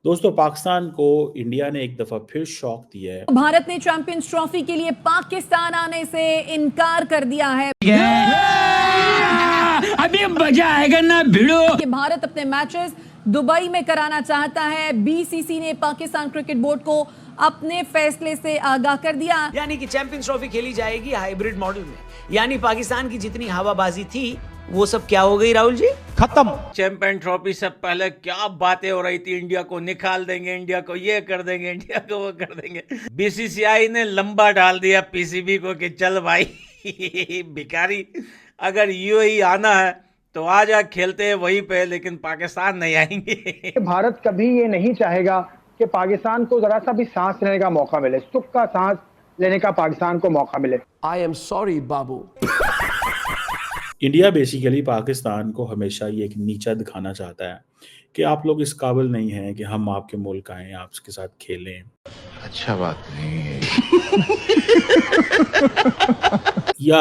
दोस्तों पाकिस्तान को इंडिया ने एक दफा फिर शॉक दिया है। भारत ने चैंपियंस ट्रॉफी के लिए पाकिस्तान आने से इनकार कर दिया है। अभी मजा आएगा ना भिड़ो। कि भारत अपने मैचेस दुबई में कराना चाहता है। बीसीसी ने पाकिस्तान क्रिकेट बोर्ड को अपने फैसले से आगाह कर दिया। यानी कि चैंपियंस ट्रॉफी खेली जाएगी हाइब्रिड मॉडल में। यानी पाकिस्तान की जितनी हवाबाजी थी वो सब क्या हो गई राहुल जी, खत्म। चैंपियन ट्रॉफी से पहले क्या बातें हो रही थी, इंडिया को निकाल देंगे, इंडिया को ये कर देंगे, इंडिया को वो कर देंगे। बीसीसीआई ने लंबा डाल दिया पीसीबी को कि चल भाई भिखारी, अगर यूएई आना है तो आ जा, खेलते हैं वहीं पे, लेकिन पाकिस्तान नहीं आएंगे। भारत कभी ये नहीं चाहेगा कि पाकिस्तान को जरा सा भी सांस लेने का मौका मिले, सुख का सांस लेने का पाकिस्तान को मौका मिले। I am sorry Babu. India basically Pakistan को हमेशा ये एक नीचा दिखाना चाहता है कि आप लोग इस काबिल नहीं हैं कि हम आपके मुल्क आएं, आपके साथ खेलें। अच्छा बात नहीं है या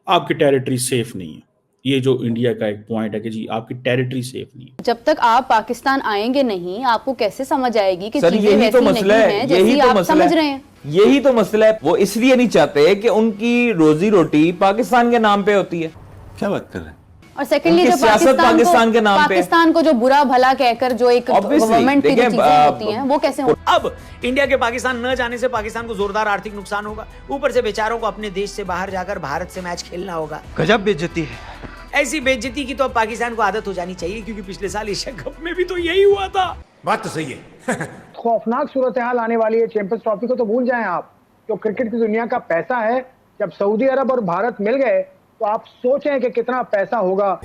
आपकी टेरिटरी सेफ नहीं है। ये जो इंडिया का एक पॉइंट है कि जी आपकी टेरिटरी सेफ नहीं है। जब तक आप पाकिस्तान आएंगे नहीं, आपको कैसे समझ आएगी कि सर, चीजें यही तो वैसी मसला नहीं है, हैं जैसी यही तो आप मसला समझ है। रहे हैं। यही तो मसला है। वो इसलिए नहीं चाहते कि उनकी रोजी रोटी पाकिस्तान के नाम पे होती है। क्या बात कर रहे हैं? और सेकेंडली उनकी जो सियासत पाकिस्तान के नाम पे। पाकिस्तान को जो बुरा भला कहकर जो एक Obviously, गवर्नमेंट की जो देखिए, चीजें होती हैं वो कैसे हो। अब इंडिया के पाकिस्तान न जाने से पाकिस्तान को जोरदार आर्थिक नुकसान होगा। ऊपर से बेचारों को अपने देश से बाहर जाकर भारत से मैच खेलना होगा। गजब बेइज्जती है। ऐसी बेइज्जती की तो अब पाकिस्तान को आदत हो जानी चाहिए, क्योंकि पिछले साल एशिया कप में भी तो यही हुआ था। बात तो सही है। खौफनाक सूरत हाल आने वाली है। चैंपियंस ट्रॉफी को तो भूल जाएं आप, जो क्रिकेट की दुनिया का पैसा है। जब सऊदी अरब और भारत मिल गए तो आप सोचें कि कितना पैसा होगा।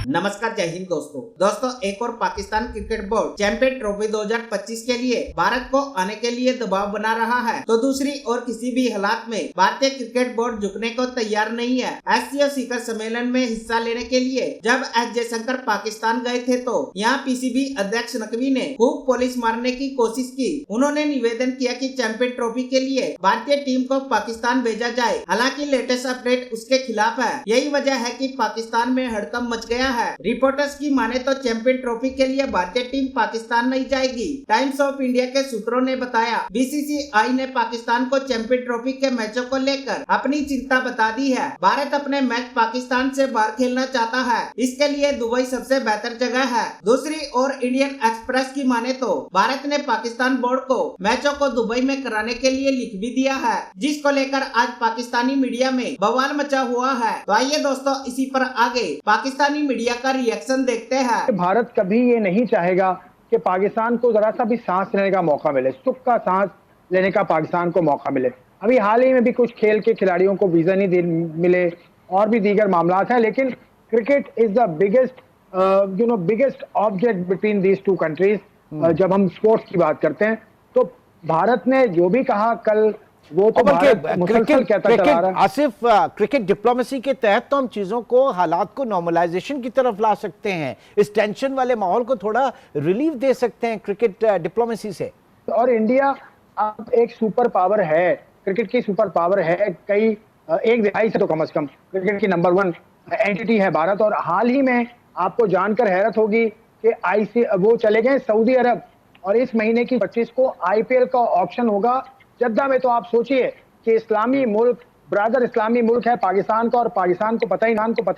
नमस्कार, जय हिंद दोस्तों एक और Pakistan cricket board champion trophy 2025 के लिए भारत को आने के लिए दबाव बना रहा है, तो दूसरी और किसी भी हालात में भारतीय क्रिकेट बोर्ड झुकने को तैयार नहीं है। एससीओ शिखर सम्मेलन में हिस्सा लेने के लिए जब एस जयशंकर पाकिस्तान गए थे तो यहाँ पीसीबी अध्यक्ष नकवी ने खूब पुलिस मारने की कोशिश की। उन्होंने निवेदन किया कि चैंपियन ट्रॉफी के लिए भारतीय टीम को पाकिस्तान भेजा जाए। हालांकि लेटेस्ट अपडेट उसके खिलाफ है। यही वजह है कि पाकिस्तान में हड़कंप मच गया है। रिपोर्टर्स की माने तो चैंपियन ट्रॉफी के लिए भारतीय टीम पाकिस्तान नहीं जाएगी। टाइम्स ऑफ इंडिया के सूत्रों ने बताया, बीसीसीआई ने पाकिस्तान को चैंपियन ट्रॉफी के मैचों को लेकर अपनी चिंता बता दी है। भारत अपने मैच पाकिस्तान से बाहर खेलना चाहता है, इसके लिए दुबई सबसे बेहतर जगह है। दूसरी ओर इंडियन एक्सप्रेस की माने तो भारत ने पाकिस्तान बोर्ड को मैचों को दुबई में कराने के लिए लिख भी दिया है, जिसको लेकर आज पाकिस्तानी मीडिया में बवाल मचा हुआ है। तो आइए दोस्तों, इसी पर आगे पाकिस्तानी मीडिया का रिएक्शन देखते हैं। भारत कभी ये नहीं चाहेगा कि पाकिस्तान को जरा सा भी सांस लेने का मौका मिले, सुख का सांस लेने का पाकिस्तान को मौका मिले। अभी हाल ही में भी कुछ खेल के खिलाड़ियों को वीजा नहीं मिले और भी दीगर मामला है, लेकिन cricket is the biggest object between these two countries. जब हम स्पोर्ट्स की बात करते हैं तो भारत ने जो भी कहा कल, वो तो क्रिकेट आसिफ, क्रिकेट डिप्लोमेसी के तहत तो हम चीजों को, हालात को नॉर्मलाइजेशन की तरफ ला सकते हैं। इस टेंशन वाले माहौल को थोड़ा रिलीफ दे सकते हैं क्रिकेट डिप्लोमेसी से। और इंडिया अब एक सुपर पावर है, क्रिकेट की सुपर पावर है। कई एक दिहाई से तो कम से कम क्रिकेट की नंबर 1 एंटिटी है भारत। और हाल ही में आपको जानकर हैरत होगी कि वो चले गए सऊदी अरब, और इस महीने की 25 को आईपीएल का ऑक्शन होगा जद्दा में। तो आप सोचिए कि इस्लामी मुल्क, ब्रादर इस्लामी मुल्क है पाकिस्तान का, और पाकिस्तान को पता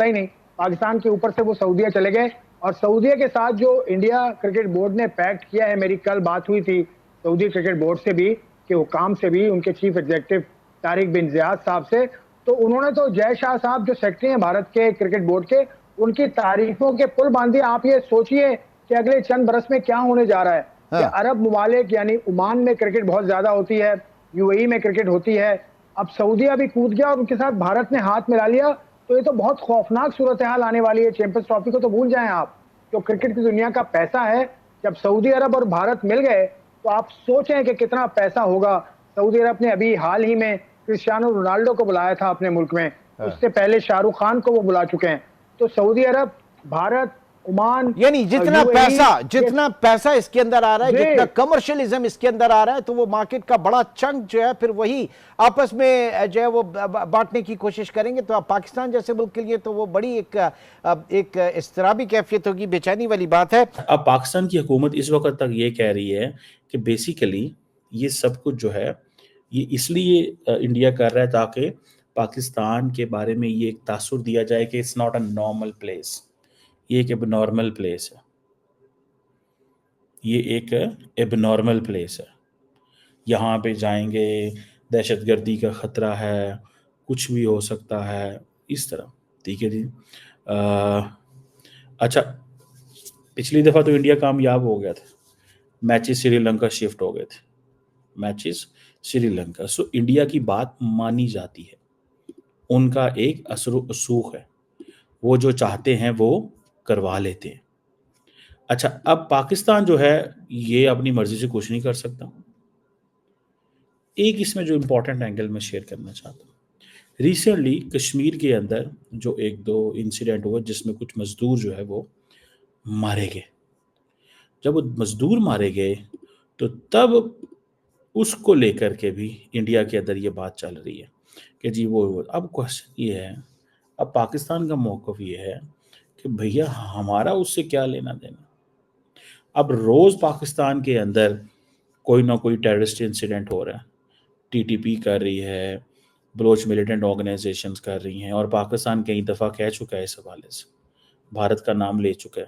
ही नहीं, पाकिस्तान के ऊपर से वो सऊदीया चले गए। और सऊदीया के साथ जो इंडिया क्रिकेट बोर्ड ने पैक्ट किया है, मेरी कल बात हुई थी सऊदी क्रिकेट बोर्ड से भी, के हुकाम से भी, उनके चीफ एग्जीक्यूटिव तारिक बिन ज़ियाद साहब से, तो उन्होंने तो जय शाह साहब जो सेक्रेटरी हैं भारत के क्रिकेट बोर्ड के, उनकी तारीफों के पुल बांधे। आप ये सोचिए कि अगले चंद बरस में क्या होने जा रहा है। कि अरब मुमालिक यानी ओमान में क्रिकेट बहुत ज्यादा होती है, यूएई में क्रिकेट होती है, अब सऊदीया भी कूद गया और उनके साथ भारत ने हाथ मिला लिया। तो ये तो बहुत खौफनाक सूरत हाल आने वाली है। चैंपियंस ट्रॉफी को तो भूल जाएं आप, जो क्रिकेट की दुनिया का पैसा है। जब सऊदी अरब और भारत मिल गए तो आप सोचें कि कितना पैसा होगा। सऊदी अरब ने अभी हाल ही में क्रिस्टियानो रोनाल्डो को बुलाया था अपने मुल्क में, उससे पहले शाहरुख खान को वो बुला चुके हैं। तो सऊदी अरब, भारत ओमान, यानी जितना पैसा इसके अंदर आ रहा है, जितना कमर्शियलिज्म इसके अंदर आ रहा है, तो वो मार्केट का बड़ा चंक जो है फिर वही आपस में जो है वो बांटने की कोशिश करेंगे। तो अब पाकिस्तान जैसे मुल्क के लिए तो वो बड़ी एक इस्तराबी कैफियत होगी, बेचैनी वाली बात है। अब पाकिस्तान की हुकूमत इस वक्त तक ये कह रही है कि बेसिकली ये सब कुछ जो है ये इसलिए इंडिया कर रहा है ताकि पाकिस्तान के बारे में ये एक तासुर दिया जाए कि it's not a normal place, ये एक एबनॉर्मल प्लेस है, ये एक एबनॉर्मल प्लेस है, यहाँ पे जाएंगे दहशतगर्दी का ख़तरा है, कुछ भी हो सकता है, इस तरह। ठीक है जी। अच्छा, पिछली दफ़ा तो इंडिया कामयाब हो गया था, मैचेस श्रीलंका शिफ्ट हो गए थे, मैचेस श्रीलंका। सो इंडिया की बात मानी जाती है, उनका एक असर रसूख है, वो जो चाहते हैं वो करवा लेते हैं। अच्छा, अब पाकिस्तान जो है ये अपनी मर्जी से कुछ नहीं कर सकता। एक इसमें जो इम्पोर्टेंट एंगल मैं शेयर करना चाहता हूँ, रिसेंटली कश्मीर के अंदर जो एक दो इंसिडेंट हुआ जिसमें कुछ मजदूर जो है वो मारे गए। जब वो मजदूर मारे गए तो तब उसको लेकर के भी इंडिया के अंदर ये बात चल रही है कि जी वो अब क्वेश्चन ये है, अब पाकिस्तान का मौक़िफ़ ये है कि भैया हमारा उससे क्या लेना देना। अब रोज़ पाकिस्तान के अंदर कोई ना कोई टेररिस्ट इंसिडेंट हो रहा है, टीटीपी कर रही है, बलोच मिलिटेंट ऑर्गेनाइजेशंस कर रही हैं, और पाकिस्तान कई दफ़ा कह चुका है इस हवाले से, भारत का नाम ले चुका है।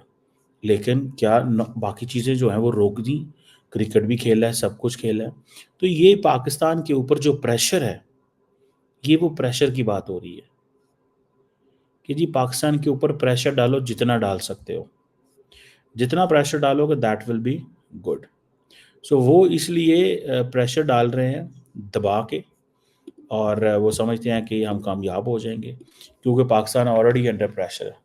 लेकिन क्या बाकी चीज़ें जो हैं वो रोक दी, क्रिकेट भी खेला है, सब कुछ खेला है। तो ये पाकिस्तान के ऊपर जो प्रेशर है, ये वो प्रेशर की बात हो रही है कि जी पाकिस्तान के ऊपर प्रेशर डालो, जितना डाल सकते हो, जितना प्रेशर डालोगे दैट विल बी गुड। सो वो इसलिए प्रेशर डाल रहे हैं दबा के, और वो समझते हैं कि हम कामयाब हो जाएंगे क्योंकि पाकिस्तान ऑलरेडी अंडर प्रेशर है।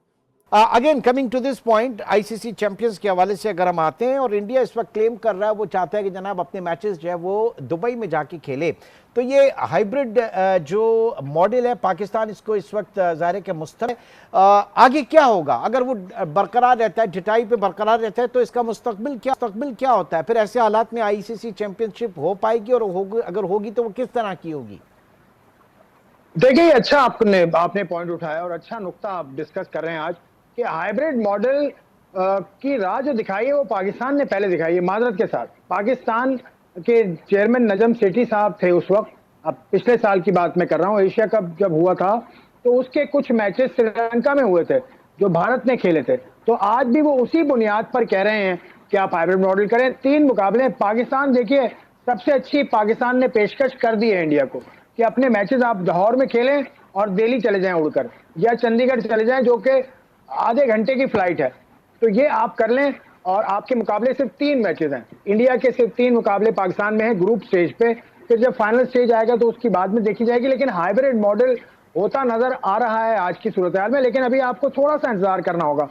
Again coming to this point, ICC champions के हवाले से अगर हम आते हैं, और इंडिया इस वक्त क्लेम कर रहा है, वो चाहता है कि जनाब अपने मैचेस जो है वो दुबई में जाके खेले। तो ये हाइब्रिड जो मॉडल है पाकिस्तान इसको इस वक्त ज़ाहिर है कि मुस्तक़बिल आगे क्या होगा अगर वो बरकरार रहता है, ढिठाई पे बरकरार रहता है, तो इसका मुस्तक़बिल क्या होता है? फिर ऐसे हालात में आईसीसी चैंपियनशिप हो पाएगी, और अगर होगी तो वो किस तरह की होगी? देखिए, अच्छा आपने पॉइंट उठाया और अच्छा नुक्ता आप डिस्कस कर रहे हैं आज कि हाइब्रिड मॉडल की राह जो दिखाई है वो पाकिस्तान ने पहले दिखाई है। माजरत के साथ पाकिस्तान के चेयरमैन नजम सेठी साहब थे उस वक्त, अब पिछले साल की बात मैं कर रहा हूँ, एशिया कप जब हुआ था तो उसके कुछ मैचेस श्रीलंका में हुए थे जो भारत ने खेले थे। तो आज भी वो उसी बुनियाद पर कह रहे हैं कि आप हाइब्रिड मॉडल करें। 3 मुकाबले पाकिस्तान, देखिए सबसे अच्छी पाकिस्तान ने पेशकश कर दी है इंडिया को कि अपने मैचेस आप लाहौर में खेलें और दिल्ली चले जाएं उड़कर, या चंडीगढ़ चले जाएं जो कि आधे घंटे की फ्लाइट है। तो ये आप कर लें, और आपके मुकाबले सिर्फ 3 मैचेस हैं। इंडिया के सिर्फ 3 मुकाबले पाकिस्तान में हैं ग्रुप स्टेज पे, फिर जब फाइनल स्टेज आएगा तो उसकी बाद में देखी जाएगी। लेकिन हाइब्रिड मॉडल होता नजर आ रहा है आज की सूरत हाल में, लेकिन अभी आपको थोड़ा सा इंतजार करना होगा।